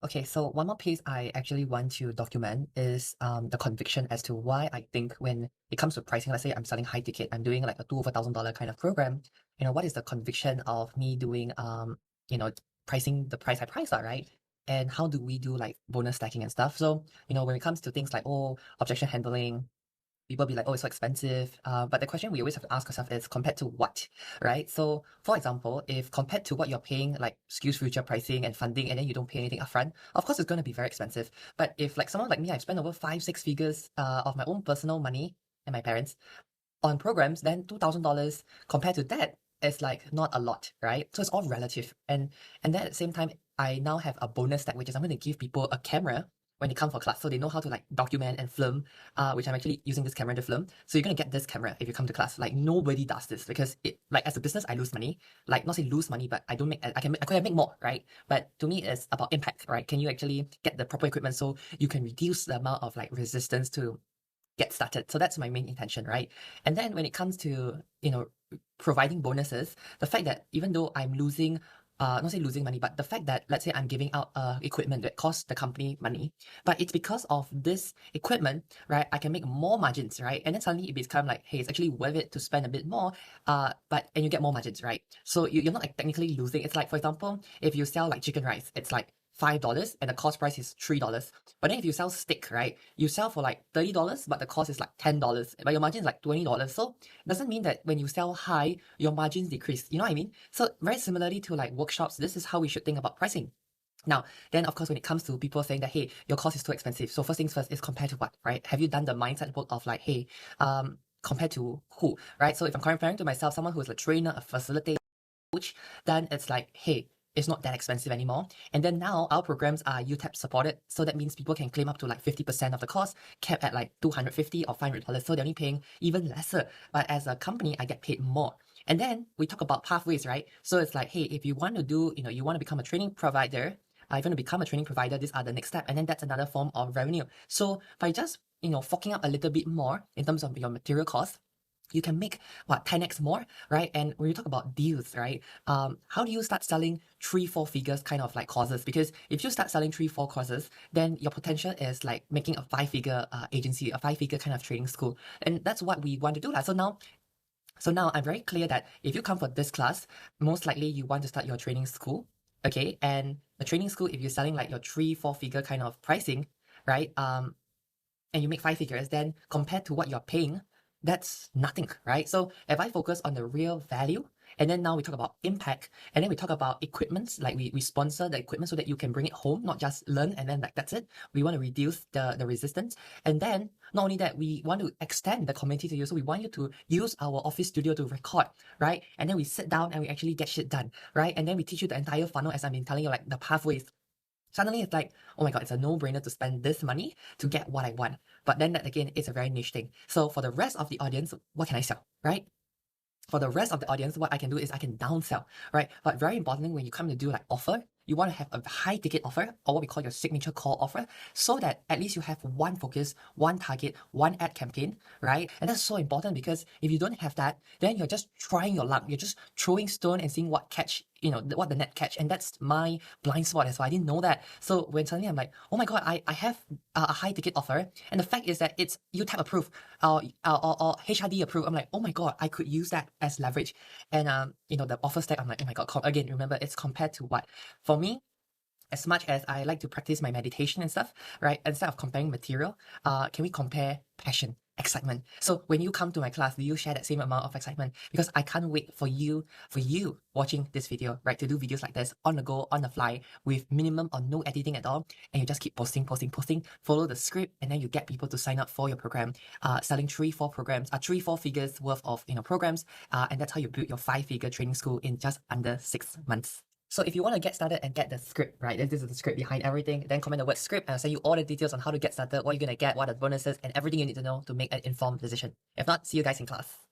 Okay, so one more piece I actually want to document is the conviction as to why I think when it comes to pricing, let's say I'm selling high ticket, I'm doing like a $2 over $1,000 kind of program, what is the conviction of me doing you know, pricing the price I price that, right? And how do we do like bonus stacking and stuff? So, when it comes to things like, objection handling, people be like, oh, it's so expensive. But the question we always have to ask ourselves is compared to what, right? So, for example, if compared to what you're paying, like SKills Future pricing and funding, and then you don't pay anything upfront, of course, it's going to be very expensive. But if like someone like me, I've spent over 5, 6 figures of my own personal money and my parents on programs, then $2,000 compared to that is like not a lot, right? So it's all relative. And then at the same time, I now have a bonus stack, which is I'm going to give people a camera when they come for class, so they know how to like document and film, which I'm actually using this camera to film. So you're gonna get this camera if you come to class. Like nobody does this because it, like, as a business, I lose money. Like, not say lose money, but I don't make. I could have make more, right? But to me, it's about impact, right? Can you actually get the proper equipment so you can reduce the amount of like resistance to get started? So that's my main intention, right? And then when it comes to providing bonuses, the fact that even though I'm losing, not say losing money, but the fact that let's say I'm giving out equipment that costs the company money, but it's because of this equipment, right? I can make more margins, right? And then suddenly it becomes like, hey, it's actually worth it to spend a bit more, and you get more margins, right? So you're not like technically losing. It's like, for example, if you sell like chicken rice, it's like $5 and the cost price is $3. But then if you sell steak, right, you sell for like $30, but the cost is like $10, but your margin is like $20. So it doesn't mean that when you sell high, your margins decrease. You know what I mean? So very similarly to like workshops, this is how we should think about pricing. Now, then of course, when it comes to people saying that, hey, your cost is too expensive. So first things first is compared to what, right? Have you done the mindset work of like, hey, compared to who, right? So if I'm comparing to myself, someone who is a trainer, a facilitator, coach, then it's like, hey, it's not that expensive anymore. And then now our programs are UTAP supported. So that means people can claim up to like 50% of the cost, capped at like $250 or $500. So they're only paying even lesser. But as a company, I get paid more. And then we talk about pathways, right? So it's like, hey, if you want to do, you want to become a training provider, if you want to become a training provider, these are the next step. And then that's another form of revenue. So by just, forking up a little bit more in terms of your material cost, you can make what 10x more, right? And when you talk about deals, right? How do you start selling 3, 4 figures kind of like courses? Because if you start selling 3, 4 courses, then your potential is like making a 5-figure agency, a 5-figure kind of training school, and that's what we want to do. So now I'm very clear that if you come for this class, most likely you want to start your training school, okay? And the training school, if you're selling like your 3, 4 figure kind of pricing, right? And you make 5 figures, then compared to what you're paying, that's nothing, right? So if I focus on the real value, and then now we talk about impact, and then we talk about equipment, like we sponsor the equipment so that you can bring it home, not just learn and then like that's it. We want to reduce the resistance. And then not only that, we want to extend the community to you. So we want you to use our office studio to record, right? And then we sit down and we actually get shit done, right? And then we teach you the entire funnel, as I've been telling you, like the pathways. Suddenly it's like, oh my God, it's a no-brainer to spend this money to get what I want. But then that again is a very niche thing. So for the rest of the audience, what can I sell, right? For the rest of the audience, what I can do is I can downsell, right? But very importantly, when you come to do like offer, you want to have a high ticket offer, or what we call your signature core offer, so that at least you have one focus, one target, one ad campaign, right? And that's so important, because if you don't have that, then you're just trying your luck. You're just throwing stone and seeing what catch, what the net catch. And that's my blind spot as well. I didn't know that. So when suddenly I'm like, oh my God, I have a high ticket offer. And the fact is that it's UTAP approved or HRD approved. I'm like, oh my God, I could use that as leverage. And, the offer stack, I'm like, oh my God, again, remember, it's compared to what? For me, as much as I like to practice my meditation and stuff, right? Instead of comparing material, can we compare passion, excitement? So when you come to my class, do you share that same amount of excitement? Because I can't wait for you watching this video, right? To do videos like this on the go, on the fly, with minimum or no editing at all. And you just keep posting, follow the script, and then you get people to sign up for your program, selling 3, 4 programs, 3, 4 figures worth of, programs. And that's how you build your 5-figure training school in just under 6 months. So if you want to get started and get the script, right, this is the script behind everything, then comment the word script and I'll send you all the details on how to get started, what you're going to get, what are the bonuses, and everything you need to know to make an informed decision. If not, see you guys in class.